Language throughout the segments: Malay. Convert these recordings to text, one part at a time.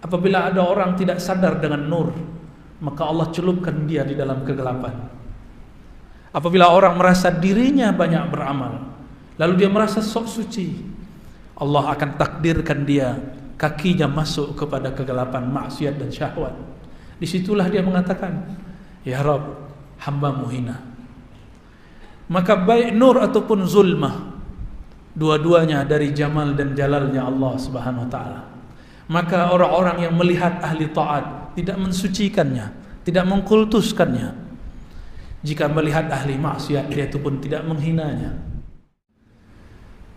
Apabila ada orang tidak sadar dengan nur, maka Allah celupkan dia di dalam kegelapan. Apabila orang merasa dirinya banyak beramal, lalu dia merasa sok suci, Allah akan takdirkan dia kakinya masuk kepada kegelapan maksiat dan syahwat. Disitulah dia mengatakan, ya Rabb, hamba-Mu hina. Maka baik nur ataupun zulmah, dua-duanya dari jamal dan jalalnya Allah Subhanahu wa taala. Maka orang-orang yang melihat ahli taat tidak mensucikannya, tidak mengkultuskannya. Jika melihat ahli maksiat, dia itu pun tidak menghinanya.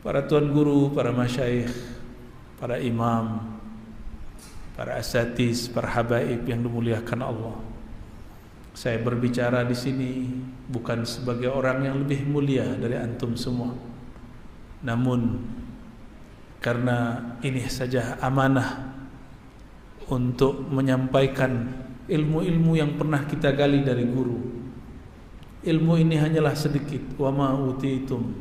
Para tuan guru, para masyayikh, para imam, para asatiz, para habaib yang dimuliakan Allah, saya berbicara di sini bukan sebagai orang yang lebih mulia dari antum semua, namun karena ini saja amanah untuk menyampaikan ilmu-ilmu yang pernah kita gali dari guru. Ilmu ini hanyalah sedikit. Wa ma utitum,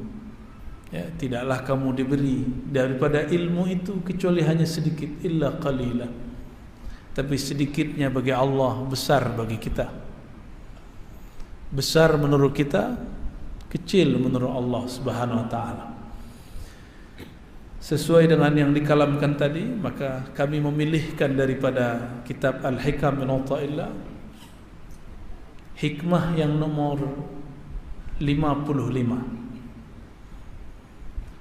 ya, tidaklah kamu diberi daripada ilmu itu kecuali hanya sedikit, illa qalila. Tapi sedikitnya bagi Allah, besar bagi kita. Besar menurut kita, kecil menurut Allah Subhanahu wa taala. Sesuai dengan yang dikalamkan tadi, maka kami memilihkan daripada kitab Al-Hikam min Ata'illah, hikmah yang nomor 55.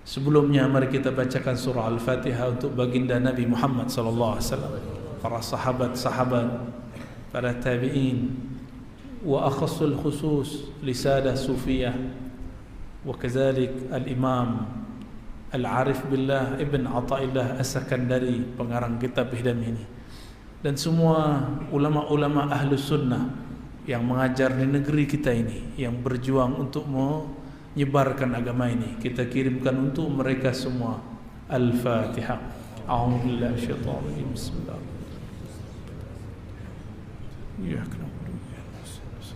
Sebelumnya mari kita bacakan surah Al-Fatihah untuk baginda Nabi Muhammad sallallahu alaihi wasallam, para sahabat-sahabat, para tabi'in, wa akhassul khusus li sadah sufiyah, wa kadzalik al-imam Al-Arif Billah Ibn Ata'illah As-Sakandari, pengarang kitab Ihdam ini, dan semua ulama-ulama Ahlus Sunnah yang mengajar di negeri kita ini, yang berjuang untuk menyebarkan agama ini. Kita kirimkan untuk mereka semua. Al-Fatihah. A'udzubillahi minasyaitonir rajim. Bismillah. Ya na'budu wa iyyaka nasta'in.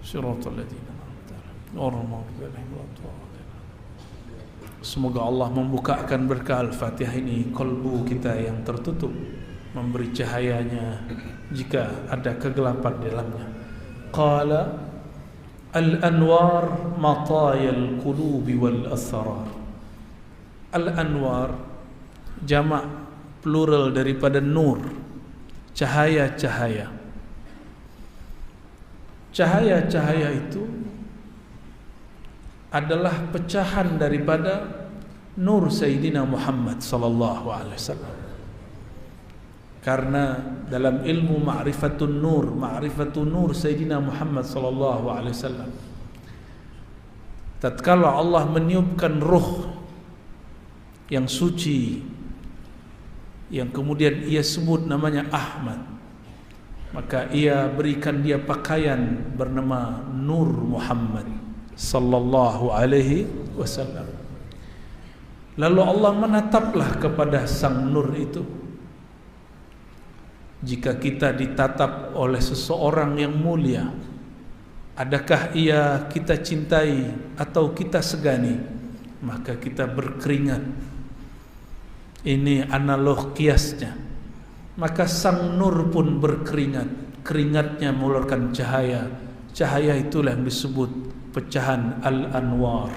Shiratal ladzina an'amta 'alaihim ghairil maghdubi 'alaihim waladdallin. Semoga Allah membukakan berkah Al-Fatihah ini kalbu kita yang tertutup, memberi cahayanya jika ada kegelapan di dalamnya. Qala al-anwar matayal qulubi wal asrar. Al-anwar jamak plural daripada nur, cahaya-cahaya. Cahaya-cahaya itu adalah pecahan daripada nur Sayyidina Muhammad sallallahu alaihi wasallam. Karena dalam ilmu ma'rifatun nur Sayyidina Muhammad sallallahu alaihi wasallam, tatkala Allah meniupkan ruh yang suci, yang kemudian ia sebut namanya Ahmad, maka ia berikan dia pakaian bernama Nur Muhammad sallallahu alaihi wasallam. Lalu Allah menataplah kepada sang nur itu. Jika kita ditatap oleh seseorang yang mulia, adakah ia kita cintai atau kita segani? Maka kita berkeringat. Ini analog kiasnya. Maka sang nur pun berkeringat. Keringatnya mengeluarkan cahaya. Cahaya itulah yang disebut pecahan al-anwar.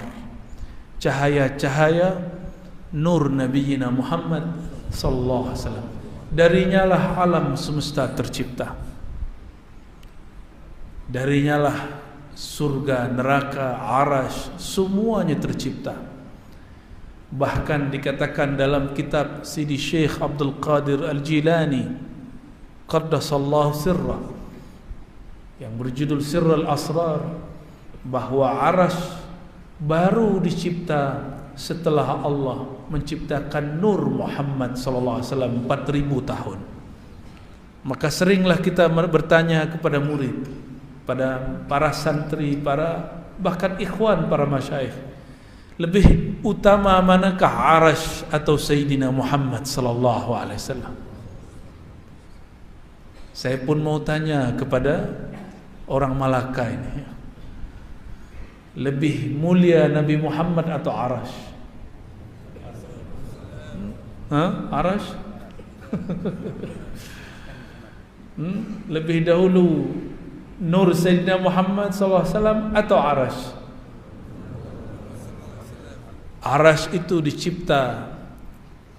Cahaya-cahaya nur Nabi Muhammad sallallahu alaihi wasallam. Darinya lah alam semesta tercipta. Darinya lah surga, neraka, arash, semuanya tercipta. Bahkan dikatakan dalam kitab Sidi Syekh Abdul Qadir Al-Jilani qaddasallahu sirra, yang berjudul Sirrul Asrar, bahwa arash baru dicipta setelah Allah menciptakan Nur Muhammad sallallahu alaihi wasallam 4000 tahun. Maka seringlah kita bertanya kepada murid, pada para santri, para bahkan ikhwan, para masyayikh, lebih utama manakah arash atau Sayyidina Muhammad sallallahu alaihi wasallam? Saya pun mau tanya kepada orang Malaka ini, lebih mulia Nabi Muhammad atau arash? Arash? Lebih dahulu nur Sayyidina Muhammad SAW atau Arash? Arash itu dicipta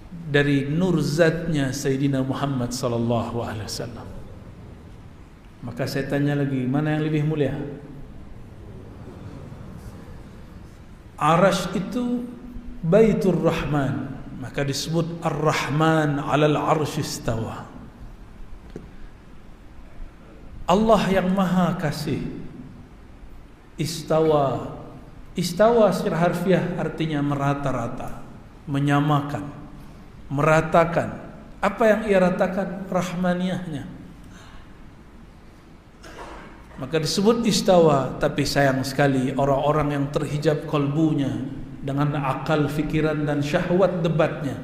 dari nur zatnya Sayyidina Muhammad SAW. Maka saya tanya lagi, mana yang lebih mulia? Arash itu Baitur Rahman, maka disebut Ar-Rahman 'alal 'arsy istawa. Allah yang Maha Kasih istawa. Istawa secara harfiah artinya merata-rata, menyamakan, meratakan. Apa yang ia ratakan? Rahmaniyahnya. Maka disebut istawa. Tapi sayang sekali orang-orang yang terhijab kalbunya dengan akal, fikiran dan syahwat debatnya,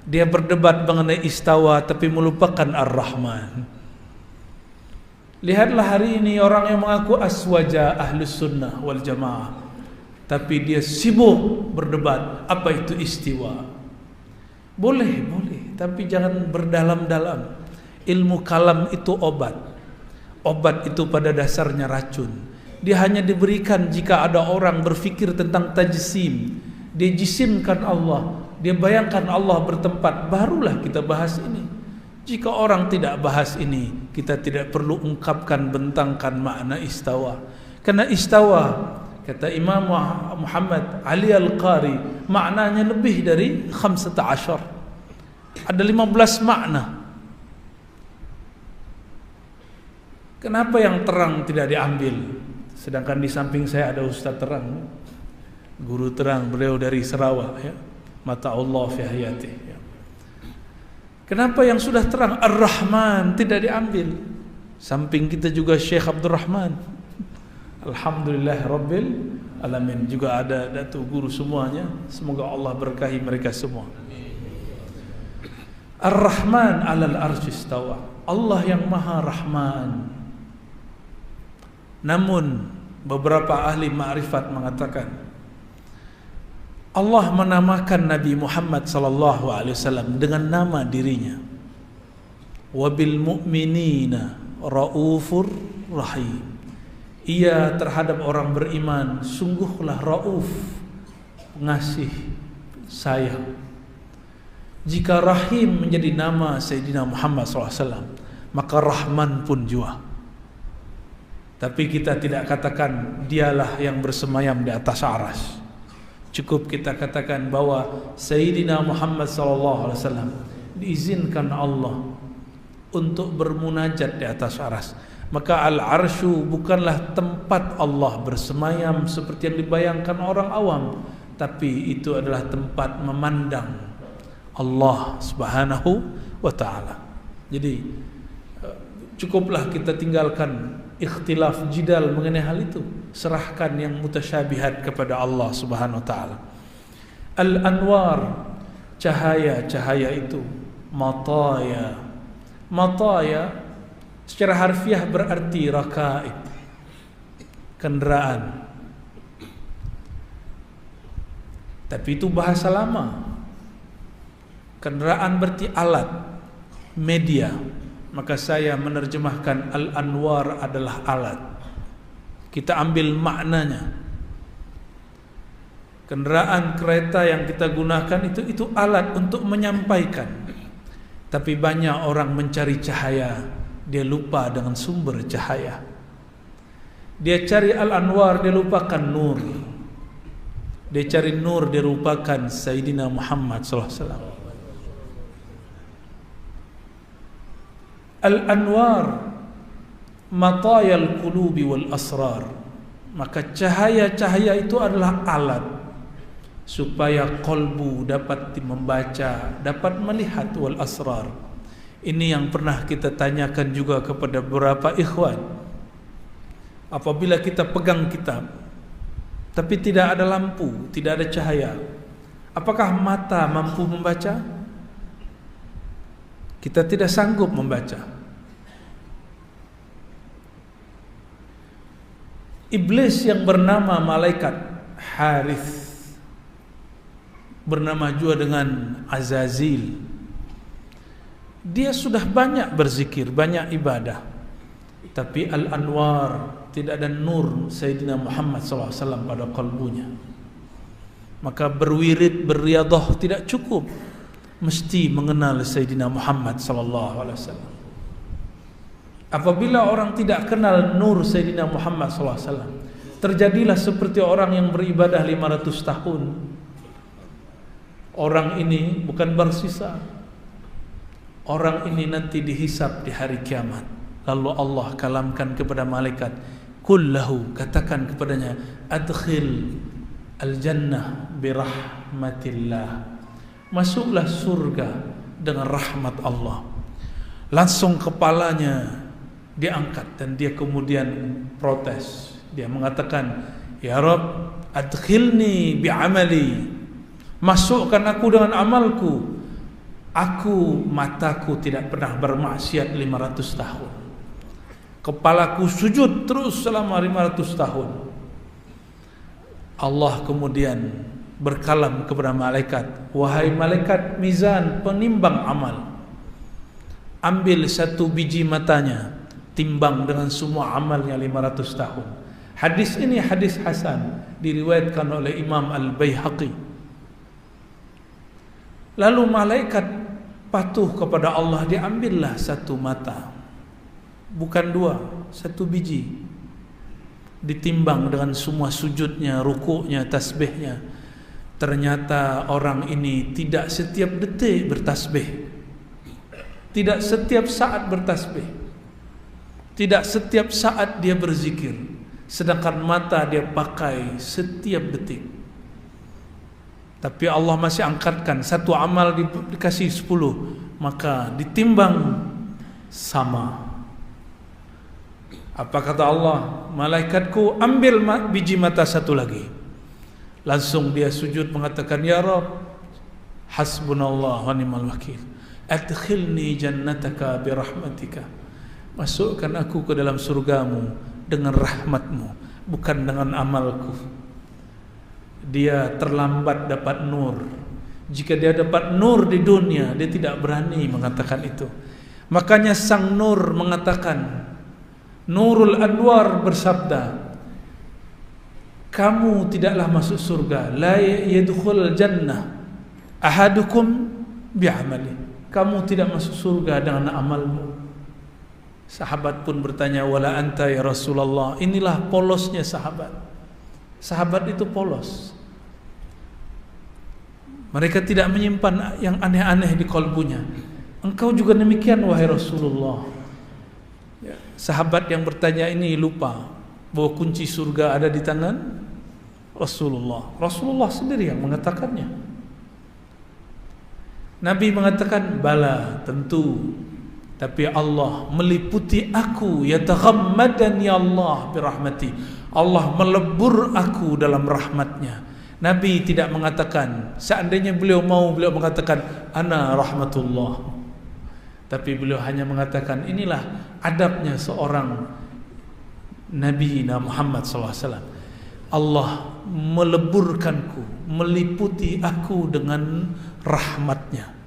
dia berdebat mengenai istawa tapi melupakan Ar-Rahman. Lihatlah hari ini orang yang mengaku aswaja Ahlus Sunnah wal Jamaah, tapi dia sibuk berdebat apa itu istiwa. Boleh, tapi jangan berdalam-dalam. Ilmu kalam itu obat. Obat itu pada dasarnya racun. Dia hanya diberikan jika ada orang berfikir tentang tajsim. Dia jisimkan Allah, dia bayangkan Allah bertempat, barulah kita bahas ini. Jika orang tidak bahas ini, kita tidak perlu ungkapkan, bentangkan makna istawa. Karena istawa, kata Imam Muhammad Ali Al-Qari, maknanya lebih dari 15. Ada 15 makna. Kenapa yang terang tidak diambil? Sedangkan di samping saya ada Ustaz terang, guru terang, beliau dari Sarawak, ya. Mata Allah fi hayati, ya. Kenapa yang sudah terang Ar-Rahman tidak diambil? Samping kita juga Syekh Abdul Rahman, alhamdulillah Rabbil Alamin, juga ada datu guru semuanya. Semoga Allah berkahi mereka semua. Ar-Rahman 'alal 'arsy istawa. Allah yang Maha Rahman. Namun beberapa ahli ma'rifat mengatakan Allah menamakan Nabi Muhammad SAW dengan nama dirinya. Wabil mu'minina raufur rahim. Ia terhadap orang beriman sungguhlah rauf, pengasih, sayang. Jika rahim menjadi nama Sayyidina Muhammad SAW, maka Rahman pun juga. Tapi kita tidak katakan dialah yang bersemayam di atas aras. Cukup kita katakan bahwa Sayyidina Muhammad SAW diizinkan Allah untuk bermunajat di atas aras. Maka al-arsyu bukanlah tempat Allah bersemayam seperti yang dibayangkan orang awam, tapi itu adalah tempat memandang Allah Subhanahu wa ta'ala. Jadi cukuplah kita tinggalkan ikhtilaf, jidal mengenai hal itu. Serahkan yang mutasyabihat kepada Allah Subhanahu wa ta'ala. Al-anwar, cahaya-cahaya itu, mataya. Mataya secara harfiah berarti rakaib, kendaraan. Tapi itu bahasa lama. Kendaraan berarti alat, media. Maka saya menerjemahkan al-anwar adalah alat. Kita ambil maknanya. Kendaraan kereta yang kita gunakan itu alat untuk menyampaikan. Tapi banyak orang mencari cahaya, dia lupa dengan sumber cahaya. Dia cari al-anwar, dia lupakan nur. Dia cari nur, dia lupakan Sayyidina Muhammad SAW. Al-anwar matayal qulubi wal asrar. Maka cahaya-cahaya itu adalah alat supaya kolbu dapat membaca, dapat melihat wal asrar. Ini yang pernah kita tanyakan juga kepada beberapa ikhwan. Apabila kita pegang kitab tapi tidak ada lampu, tidak ada cahaya, apakah mata mampu membaca? Kita tidak sanggup membaca. Iblis yang bernama malaikat Harith, bernama juga dengan Azazil, Dia sudah banyak berzikir, banyak ibadah, tapi al-anwar, tidak ada nur Sayyidina Muhammad SAW pada kalbunya. Maka berwirid, berriadah tidak cukup, mesti mengenal Sayyidina Muhammad SAW. Apabila orang tidak kenal nur Sayyidina Muhammad SAW, terjadilah seperti orang yang beribadah 500 tahun. Orang ini bukan bersisa. Orang ini nanti dihisab di hari kiamat. Lalu Allah kalamkan kepada malaikat, kullahu, katakan kepadanya, adkhil al-jannah birahmatillah, masuklah surga dengan rahmat Allah. Langsung kepalanya diangkat dan dia kemudian protes. Dia mengatakan, ya Rabb, adkhilni bi'amali, masukkan aku dengan amalku. Aku, mataku tidak pernah bermaksiat 500 tahun. Kepalaku sujud terus selama 500 tahun. Allah kemudian berkalam kepada malaikat, wahai malaikat mizan, penimbang amal, ambil satu biji matanya, timbang dengan semua amalnya 500 tahun. Hadis ini hadis hasan, diriwayatkan oleh Imam Al-Baihaqi. Lalu malaikat patuh kepada Allah, diambillah satu mata, bukan dua, satu biji, ditimbang dengan semua sujudnya, rukuknya, tasbihnya. Ternyata orang ini tidak setiap detik bertasbih, tidak setiap saat bertasbih, tidak setiap saat dia berzikir, sedangkan mata dia pakai setiap detik. Tapi Allah masih angkatkan satu amal dikasih 10, maka ditimbang sama. Apa kata Allah? Malaikatku, ambil biji mata satu lagi. Langsung dia sujud mengatakan, ya Rabb, hasbunallah wa ni'mal wakil, adkhilni jannataka birahmatika, masukkan aku ke dalam surgamu dengan rahmatmu, bukan dengan amalku. Dia terlambat dapat nur. Jika dia dapat nur di dunia, dia tidak berani mengatakan itu. Makanya sang nur mengatakan, Nurul Anwar bersabda, kamu tidaklah masuk surga, la yadkhul jannah ahadukum bi'amali, kamu tidak masuk surga dengan amalmu. Sahabat pun bertanya, wala anta ya Rasulullah. Inilah polosnya sahabat. Sahabat itu polos. Mereka tidak menyimpan yang aneh-aneh di kalbunya. Engkau juga demikian wahai Rasulullah. Ya, sahabat yang bertanya ini lupa bahwa kunci surga ada di tangan Rasulullah. Rasulullah sendiri yang mengatakannya. Nabi mengatakan, bala, tentu. Tapi Allah meliputi aku, yataghammadani Allah birahmati. Allah melebur aku dalam rahmatnya. Nabi tidak mengatakan, seandainya beliau mau, beliau mengatakan ana rahmatullah. Tapi beliau hanya mengatakan, inilah adabnya seorang Nabi Muhammad SAW. Allah meleburkanku, meliputi aku dengan rahmatnya.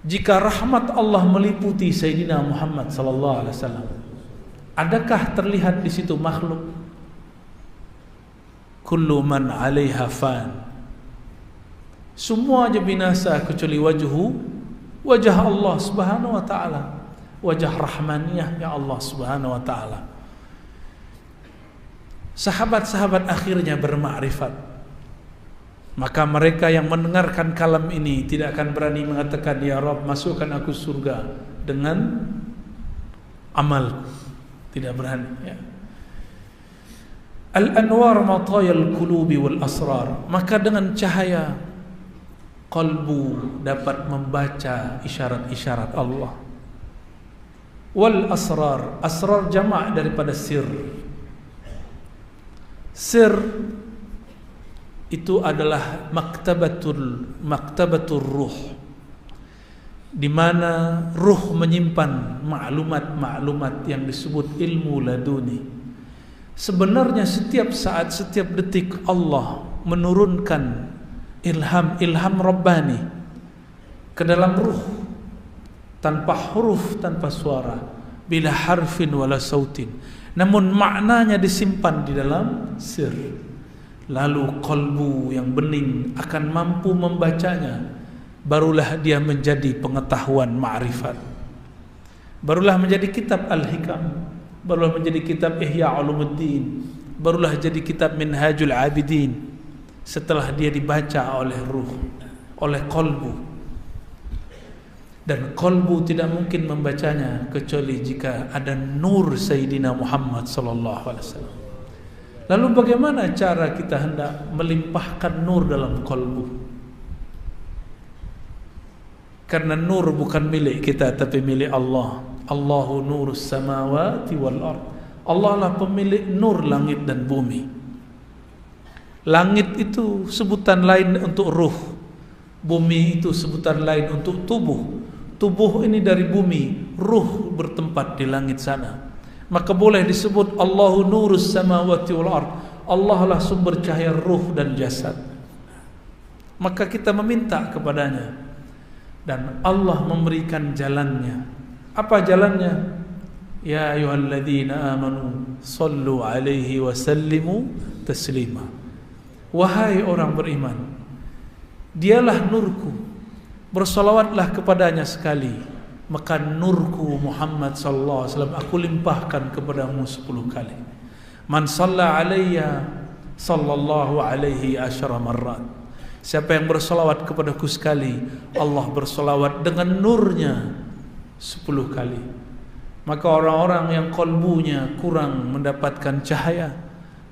Jika rahmat Allah meliputi Sayyidina Muhammad SAW, adakah terlihat di situ makhluk? Kullu man 'alaiha fan. Semua aja binasa kecuali wajah Allah Subhanahu wa taala, wajah rahmaniyah ya Allah Subhanahu wa taala. Sahabat-sahabat akhirnya bermakrifat. Maka mereka yang mendengarkan kalam ini tidak akan berani mengatakan, ya Rabb, masukkan aku surga dengan amalku. Tidak berani, ya. Al-anwar matayal qulubi wal asrar. Maka dengan cahaya kalbu dapat membaca isyarat-isyarat Allah. Wal asrar, asrar jamak daripada sir. Sir itu adalah maktabatul ruh, di mana ruh menyimpan maklumat-maklumat yang disebut ilmu laduni. Sebenarnya setiap saat, setiap detik Allah menurunkan ilham Rabbani ke dalam ruh tanpa huruf, tanpa suara, bila harfin wala sautin, namun maknanya disimpan di dalam sir. Lalu qalbu yang bening akan mampu membacanya, barulah dia menjadi pengetahuan ma'rifat, barulah menjadi kitab Al-Hikam, barulah menjadi kitab Ihya Ulumuddin, barulah jadi kitab Minhajul Abidin, setelah dia dibaca oleh ruh, oleh qalbu. Dan qalbu tidak mungkin membacanya kecuali jika ada nur Sayyidina Muhammad sallallahu alaihi wasallam. Lalu bagaimana cara kita hendak melimpahkan nur dalam qalbu? Karena nur bukan milik kita tapi milik Allah. Allahu nurus samawati wal ard. Allah lah pemilik nur langit dan bumi. Langit itu sebutan lain untuk ruh, bumi itu sebutan lain untuk tubuh. Tubuh ini dari bumi, ruh bertempat di langit sana. Maka boleh disebut Allahu nurus samawati wal ard. Allah lah sumber cahaya ruh dan jasad. Maka kita meminta kepadanya, dan Allah memberikan jalannya. Apa jalannya? Ya ayyuhalladzina amanu sallu alaihi wa sallimu taslima. Wahai orang beriman, dialah nurku, bersolawatlah kepadanya sekali, maka nurku Muhammad sallallahu alaihi wasallam aku limpahkan kepadamu 10 kali. Man shalla alayya sallallahu alaihi asyara marrat. Siapa yang bersolawat kepadaku sekali, Allah bersolawat dengan nurnya 10 kali. Maka orang-orang yang qalbunya kurang mendapatkan cahaya,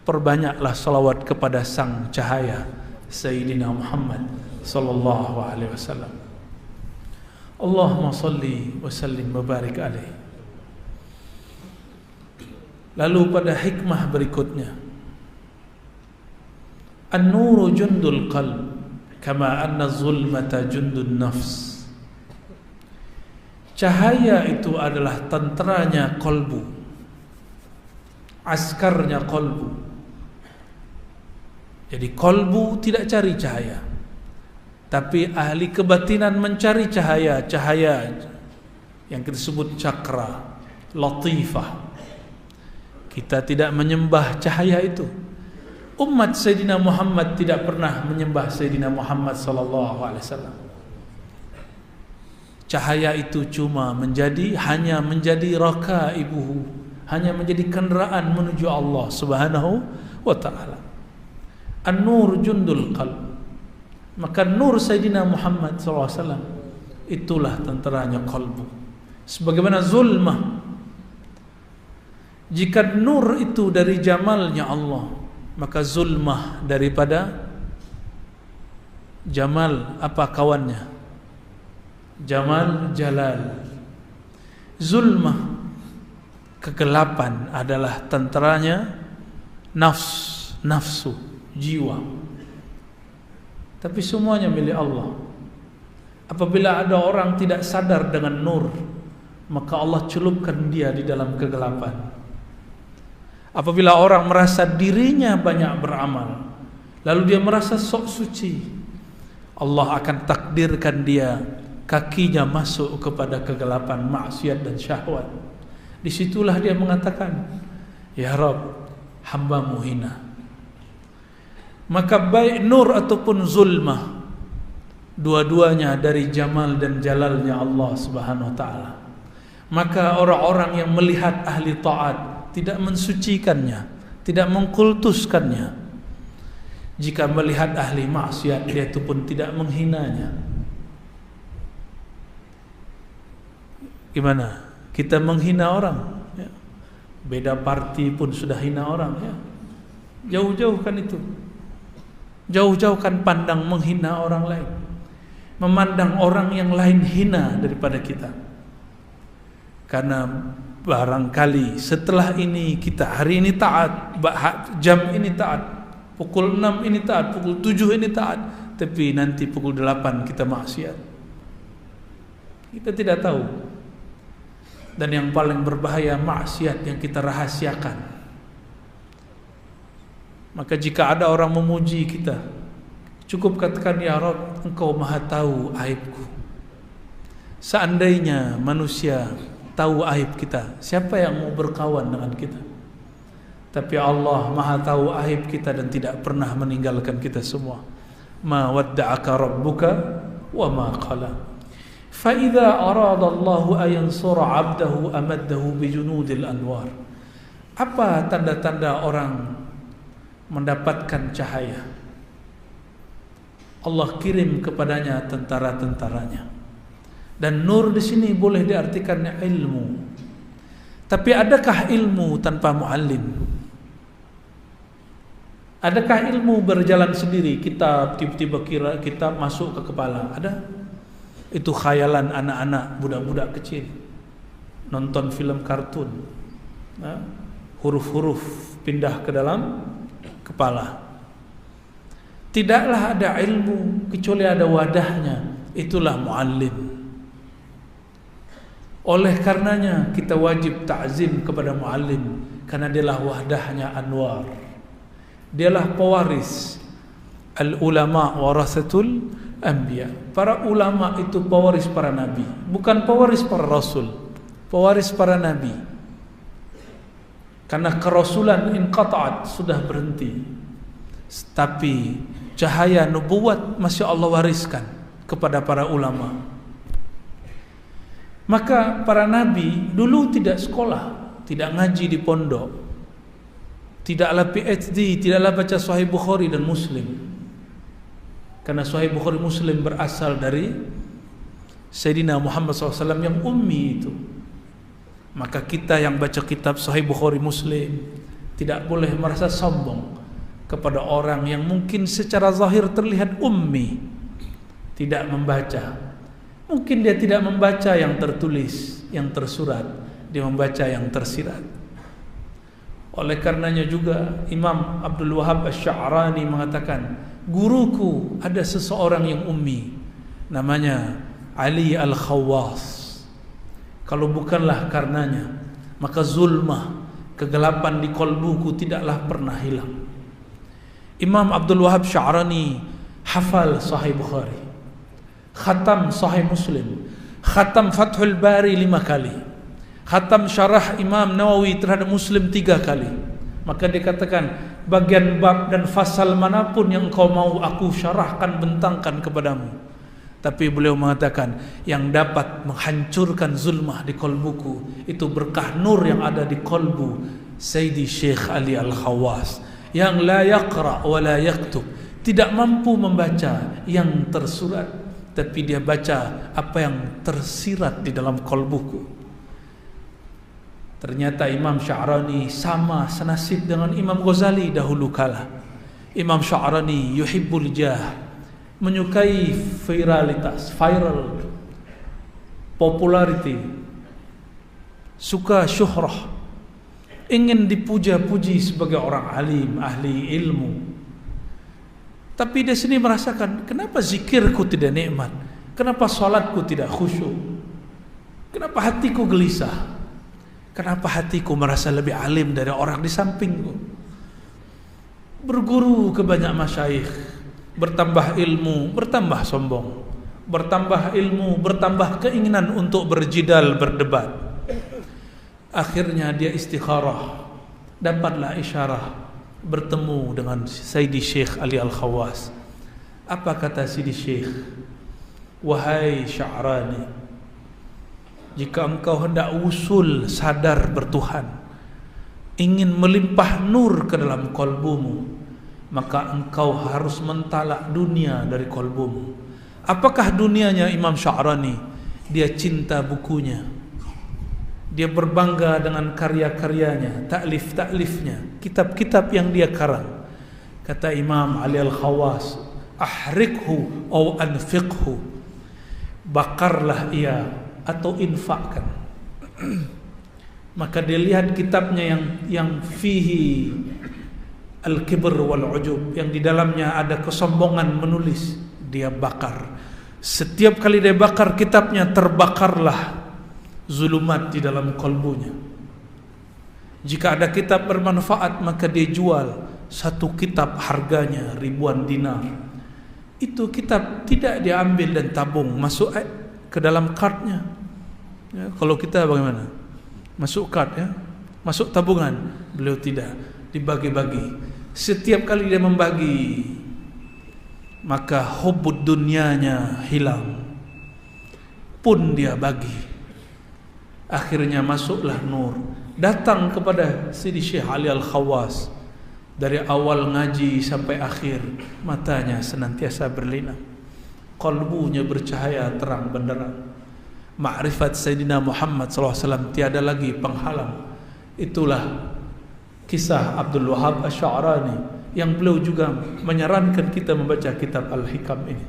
perbanyaklah salawat kepada sang cahaya Sayyidina Muhammad sallallahu alaihi wasallam. Allahumma salli wa sallim wa barik alaihi. Lalu pada hikmah berikutnya, an-nuru jundul qalb kama anna zulmata jundun nafs. Cahaya itu adalah tenteranya qalbu, askarnya qalbu. Jadi qalbu tidak cari cahaya, tapi ahli kebatinan mencari cahaya, cahaya yang kita sebut cakra, latifah. Kita tidak menyembah cahaya itu. Umat Sayyidina Muhammad tidak pernah menyembah Sayyidina Muhammad sallallahu alaihi wasallam. Cahaya itu cuma hanya menjadi rakaibuhu, hanya menjadi kendaraan menuju Allah Subhanahu wa taala. An-nur jundul qalb. Maka nur Sayyidina Muhammad SAW itulah tenteranya qalbu. Sebagaimana zulmah, jika nur itu dari jamalnya Allah, maka zulmah daripada jamal apa kawannya? Jamal jalal. Zulmah, kegelapan adalah tenteranya nafsu, jiwa. Tapi semuanya milik Allah. Apabila ada orang tidak sadar dengan nur, maka Allah celupkan dia di dalam kegelapan. Apabila orang merasa dirinya banyak beramal, lalu dia merasa sok suci, Allah akan takdirkan dia kakinya masuk kepada kegelapan maksiat dan syahwat. Disitulah dia mengatakan, Ya Rabb, hamba-Mu hina. Maka baik nur ataupun zulmah, dua-duanya dari jamal dan jalalnya Allah Subhanahu wa taala. Maka orang-orang yang melihat ahli taat tidak mensucikannya, tidak mengkultuskannya. Jika melihat ahli maksiat, dia itu pun tidak menghinanya. Gimana? Kita menghina orang, ya. Beda parti pun sudah hina orang, ya. Jauh-jauhkan itu. Jauh-jauhkan pandang menghina orang lain, memandang orang yang lain hina daripada kita. Karena barangkali setelah ini kita hari ini taat, jam ini taat, pukul 6 ini taat, pukul 7 ini taat, tapi nanti pukul 8 kita maksiat. Kita tidak tahu. Dan yang paling berbahaya maksiat yang kita rahasiakan. Maka jika ada orang memuji kita, cukup katakan, Ya Rabb, Engkau maha tahu aibku. Seandainya manusia tahu aib kita, siapa yang mau berkawan dengan kita? Tapi Allah Maha tahu aib kita dan tidak pernah meninggalkan kita semua. Ma wadda'aka rabbuka wa ma qala. Fa idza arada Allah an yansura 'abdahu amaddahu bi junudil anwar. Apa tanda-tanda orang mendapatkan cahaya? Allah kirim kepadanya tentara-tentaranya. Dan nur di sini boleh diartikan ilmu. Tapi adakah ilmu tanpa muallim? Adakah ilmu berjalan sendiri? Kitab tiba-tiba kira kitab masuk ke kepala? Ada? Itu khayalan anak-anak, budak-budak kecil. Nonton film kartun. Huruf-huruf pindah ke dalam kepala. Tidaklah ada ilmu kecuali ada wadahnya. Itulah muallim. Oleh karenanya kita wajib ta'zim kepada muallim, karena dialah wadahnya anwar. Dialah pewaris. Al-ulama warasatul anbiya. Para ulama itu pewaris para nabi, bukan pewaris para rasul, pewaris para nabi. Karena kerasulan inqata'at, sudah berhenti. Tapi cahaya nubuwat masih Allah wariskan kepada para ulama. Maka para nabi dulu tidak sekolah, tidak ngaji di pondok, tidaklah PhD, tidaklah baca Sahih Bukhari dan Muslim. Karena Sahih Bukhari Muslim berasal dari Sayyidina Muhammad SAW yang ummi itu. Maka kita yang baca kitab Sahih Bukhari Muslim tidak boleh merasa sombong kepada orang yang mungkin secara zahir terlihat ummi, tidak membaca. Mungkin dia tidak membaca yang tertulis, yang tersurat, dia membaca yang tersirat. Oleh karenanya juga Imam Abdul Wahab Asy-Sya'rani mengatakan, guruku ada seseorang yang ummi, namanya Ali Al-Khawwas. Kalau bukanlah karenanya, maka zulmah, kegelapan di kolbuku tidaklah pernah hilang. Imam Abdul Wahab Sya'rani hafal Sahih Bukhari, khatam Sahih Muslim, khatam Fathul Bari 5 kali, khatam syarah Imam Nawawi terhadap Muslim 3 kali. Maka dikatakan, bagian bab dan fasal manapun yang engkau mau aku syarahkan, bentangkan kepadamu. Tapi beliau mengatakan, yang dapat menghancurkan zulmah di kolbuku itu berkah nur yang ada di kolbu Sayyidi Syekh Ali Al-Khawwas, yang la yaqra wa la yaktub, tidak mampu membaca yang tersurat, tapi dia baca apa yang tersirat di dalam kolbuku. Ternyata Imam Sya'rani sama senasib dengan Imam Ghazali dahulu kala. Imam Sya'rani yuhibbul jah, menyukai viralitas, viral, popularity, suka syuhrah, ingin dipuja-puji sebagai orang alim, ahli ilmu. Tapi dia sendiri merasakan, kenapa zikirku tidak nikmat? Kenapa salatku tidak khusyuk? Kenapa hatiku gelisah? Kenapa hatiku merasa lebih alim dari orang di sampingku? Berguru ke banyak masyayikh, bertambah ilmu, bertambah sombong, bertambah ilmu, bertambah keinginan untuk berjidal, berdebat. Akhirnya dia istikharah, dapatlah isyarah, bertemu dengan Sayyidi Syekh Ali Al-Khawwas. Apa kata Sayyidi Syekh? Wahai Sya'rani, jika engkau hendak usul sadar bertuhan, ingin melimpah nur ke dalam kolbumu, maka engkau harus mentalak dunia dari kolbumu. Apakah dunianya Imam Sya'rani? Dia cinta bukunya, dia berbangga dengan karya-karyanya, taklif-taklifnya, kitab-kitab yang dia karang. Kata Imam Ali Al-Khawwas, ahrikhu aw anfiqhu, bakarlah ia atau infakkan. Maka dia lihat kitabnya yang fihi al-kibr wal-ujub, yang di dalamnya ada kesombongan menulis, dia bakar. Setiap kali dia bakar kitabnya, terbakarlah zulumat di dalam kolbunya. Jika ada kitab bermanfaat, maka dia jual. Satu kitab harganya ribuan dinar. Itu kitab tidak diambil dan tabung, masuk ke dalam cardnya. Ya, kalau kita bagaimana? Masuk card ya, masuk tabungan. Beliau tidak, dibagi-bagi. Setiap kali dia membagi, maka hubbud dunyanya hilang, pun dia bagi. Akhirnya masuklah nur, datang kepada Sidi Syekh Ali Al-Khawas. Dari awal ngaji sampai akhir, matanya senantiasa berlinang, qalbunya bercahaya terang benderang. Ma'rifat Sayyidina Muhammad SAW tiada lagi penghalang. Itulah kisah Abdul Wahab Asy'arani yang beliau juga menyarankan kita membaca kitab Al-Hikam ini.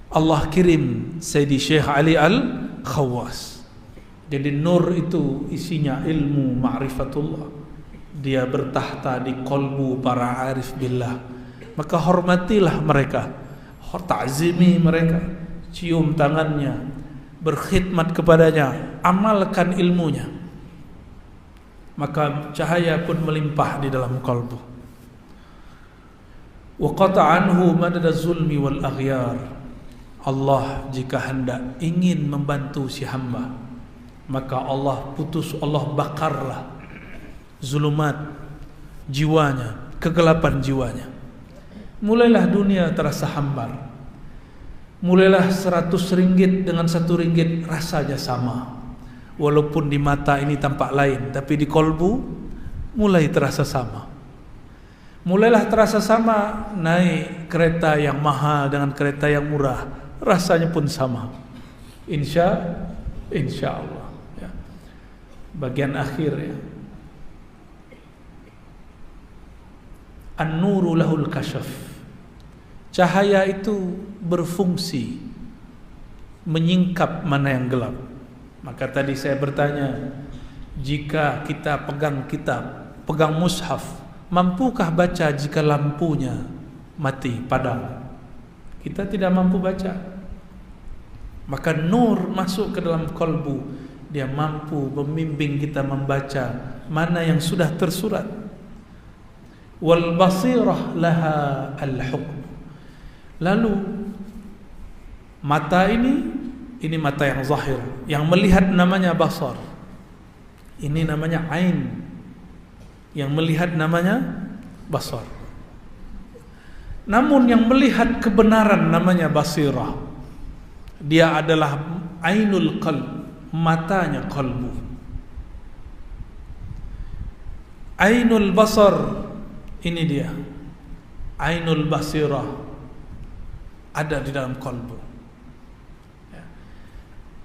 Allah kirim Sayyidi Syekh Ali Al-Khawas. Jadi nur itu isinya ilmu ma'rifatullah. Dia bertahta di qalbu para arif billah. Maka hormatilah mereka, ta'zimi mereka, cium tangannya, berkhidmat kepadanya, amalkan ilmunya. Maka cahaya pun melimpah di dalam qalbu. Wa qata'a anhu madada zulmi wal aghyar. Allah jika hendak ingin membantu si hamba, maka Allah putus, Allah bakarlah zulumat jiwanya, kegelapan jiwanya. Mulailah dunia terasa hambar. Mulailah 100 ringgit dengan 1 ringgit rasanya sama. Walaupun di mata ini tampak lain, tapi di kolbu mulai terasa sama. Mulailah terasa sama, naik kereta yang mahal dengan kereta yang murah, rasanya pun sama. Insya Allah ya. Bagian akhir ya. An-nuru lahul kasyaf. Cahaya itu berfungsi menyingkap mana yang gelap. Maka tadi saya bertanya, jika kita pegang kitab, pegang mushaf, mampukah baca jika lampunya mati, padam? Kita tidak mampu baca. Maka nur masuk ke dalam kalbu, dia mampu membimbing kita membaca mana yang sudah tersurat. Wal basirah laha al-hukm. Lalu mata ini mata yang zahir, yang melihat namanya basar. Ini namanya ain, yang melihat namanya basar. Namun yang melihat kebenaran namanya basirah. Dia adalah ainul qalb, matanya qalbu. Ainul basar, ini dia ainul basirah, ada di dalam qalbu.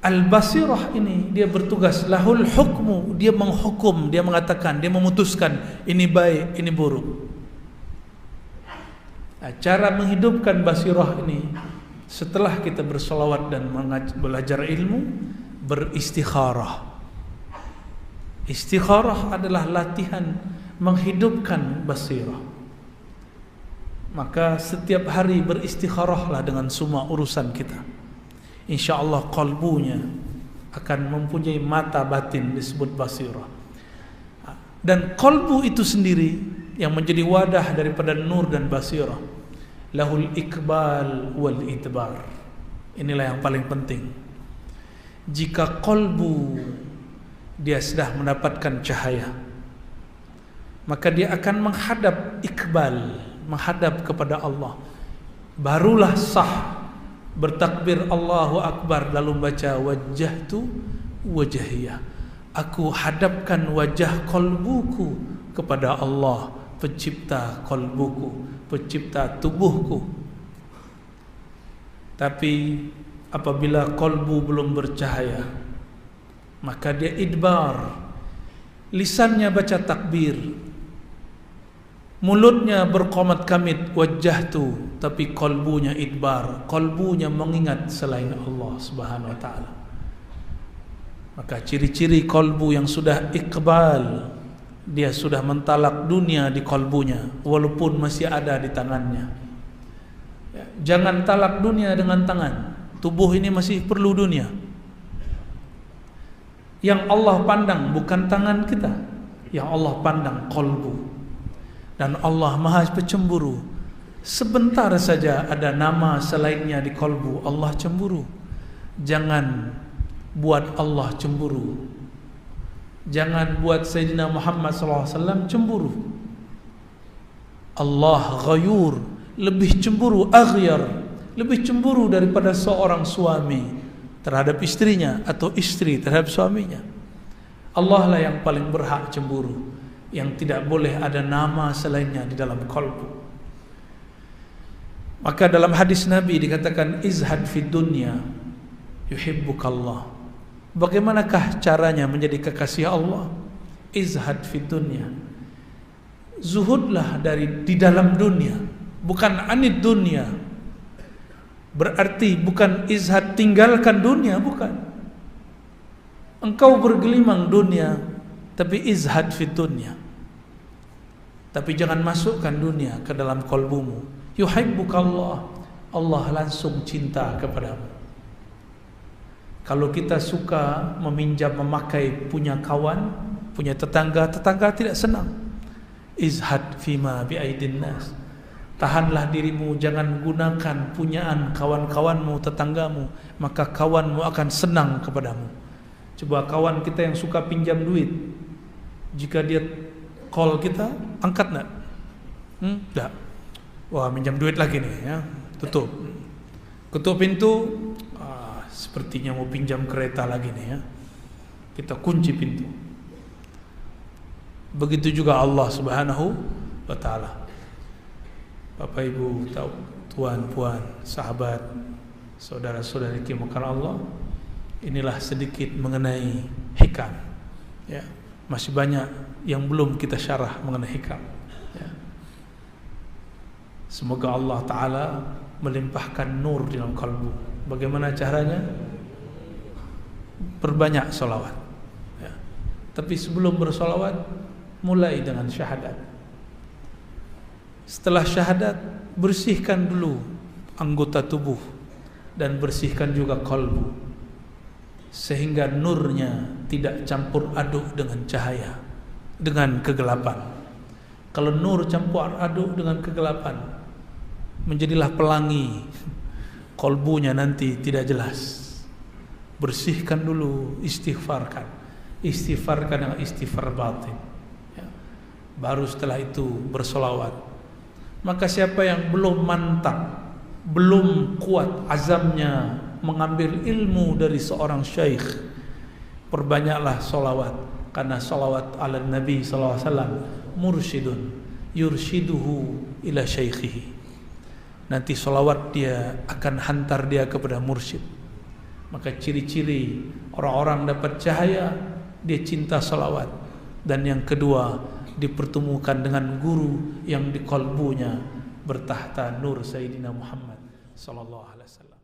Al-basirah ini dia bertugas lahul hukmu, dia menghukum, dia mengatakan, dia memutuskan ini baik, ini buruk. Cara menghidupkan basirah ini setelah kita bersolawat dan belajar ilmu, beristikharah. Istikharah adalah latihan menghidupkan basirah. Maka setiap hari beristikharahlah dengan semua urusan kita. InsyaAllah kalbunya akan mempunyai mata batin disebut basirah. Dan kalbu itu sendiri yang menjadi wadah daripada nur dan basirah. Lahul ikbal wal idbar. Inilah yang paling penting. Jika kalbu dia sudah mendapatkan cahaya, maka dia akan menghadap ikbal, menghadap kepada Allah. Barulah sah bertakbir Allahu Akbar, lalu baca wajjahtu wajhiyah. Aku hadapkan wajah kalbuku kepada Allah, pencipta kalbuku, pencipta tubuhku. Tapi apabila kalbu belum bercahaya, maka dia idbar. Lisannya baca takbir, mulutnya berqamat kamit wajjahtu, tapi kalbunya idbar, kalbunya mengingat selain Allah Subhanahu wa taala. Maka ciri-ciri kalbu yang sudah iqbal, dia sudah mentalak dunia di kalbunya walaupun masih ada di tangannya. Jangan talak dunia dengan tangan. Tubuh ini masih perlu dunia. Yang Allah pandang bukan tangan kita, yang Allah pandang kalbu. Dan Allah Maha Pecemburu. Sebentar saja ada nama selainnya di kalbu, Allah cemburu. Jangan buat Allah cemburu. Jangan buat Sayyidina Muhammad SAW cemburu. Allah ghayur, lebih cemburu, aghyar, lebih cemburu daripada seorang suami terhadap istrinya atau istri terhadap suaminya. Allah lah yang paling berhak cemburu, yang tidak boleh ada nama selainnya di dalam qalbu. Maka dalam hadis Nabi dikatakan izhad fid dunya yuhibbukallah. Bagaimanakah caranya menjadi kekasih Allah? Izhad fid dunya. Zuhudlah di dalam dunia, bukan anid dunia. Berarti bukan izhad tinggalkan dunia, bukan. Engkau bergelimang dunia, tapi izhad fid dunya. Tapi jangan masukkan dunia ke dalam qalbumu. Yuhibbukallah, Allah langsung cinta kepadamu. Kalau kita suka meminjam memakai punya kawan, punya tetangga, tetangga tidak senang. Izhad fima biaidin nas. Tahanlah dirimu, jangan gunakan punyaan kawan-kawanmu, tetanggamu, maka kawanmu akan senang kepadamu. Coba kawan kita yang suka pinjam duit, jika dia call kita, angkat enggak? Enggak. Wah, minjam duit lagi nih ya. Tutup. Ketuk pintu, sepertinya mau pinjam kereta lagi nih ya. Kita kunci pintu. Begitu juga Allah Subhanahu wa taala. Bapak Ibu tahu, tuan puan, sahabat, saudara-saudari dimuliakan Allah, inilah sedikit mengenai hikam. Ya, masih banyak yang belum kita syarah mengenai hikam. Ya. Semoga Allah Taala melimpahkan nur di dalam kalbu. Bagaimana caranya? Perbanyak salawat. Ya. Tapi sebelum bersalawat, mulai dengan syahadat. Setelah syahadat, bersihkan dulu anggota tubuh dan bersihkan juga kalbu, sehingga nurnya tidak campur aduk dengan cahaya, dengan kegelapan. Kalau nur campur aduk dengan kegelapan, menjadilah pelangi, kalbunya nanti tidak jelas. Bersihkan dulu, istighfarkan dengan istighfar batin ya. Baru setelah itu bersolawat. Maka siapa yang belum mantap, belum kuat azamnya mengambil ilmu dari seorang syekh, perbanyaklah solawat. Karena solawat ala Nabi SAW mursyidun yurshiduhu ila syaikhihi. Nanti solawat dia akan hantar dia kepada mursyid. Maka ciri-ciri orang-orang dapat cahaya, dia cinta solawat. Dan yang kedua, dipertemukan dengan guru yang di kalbunya bertahta nur Sayyidina Muhammad sallallahu alaihi wasallam.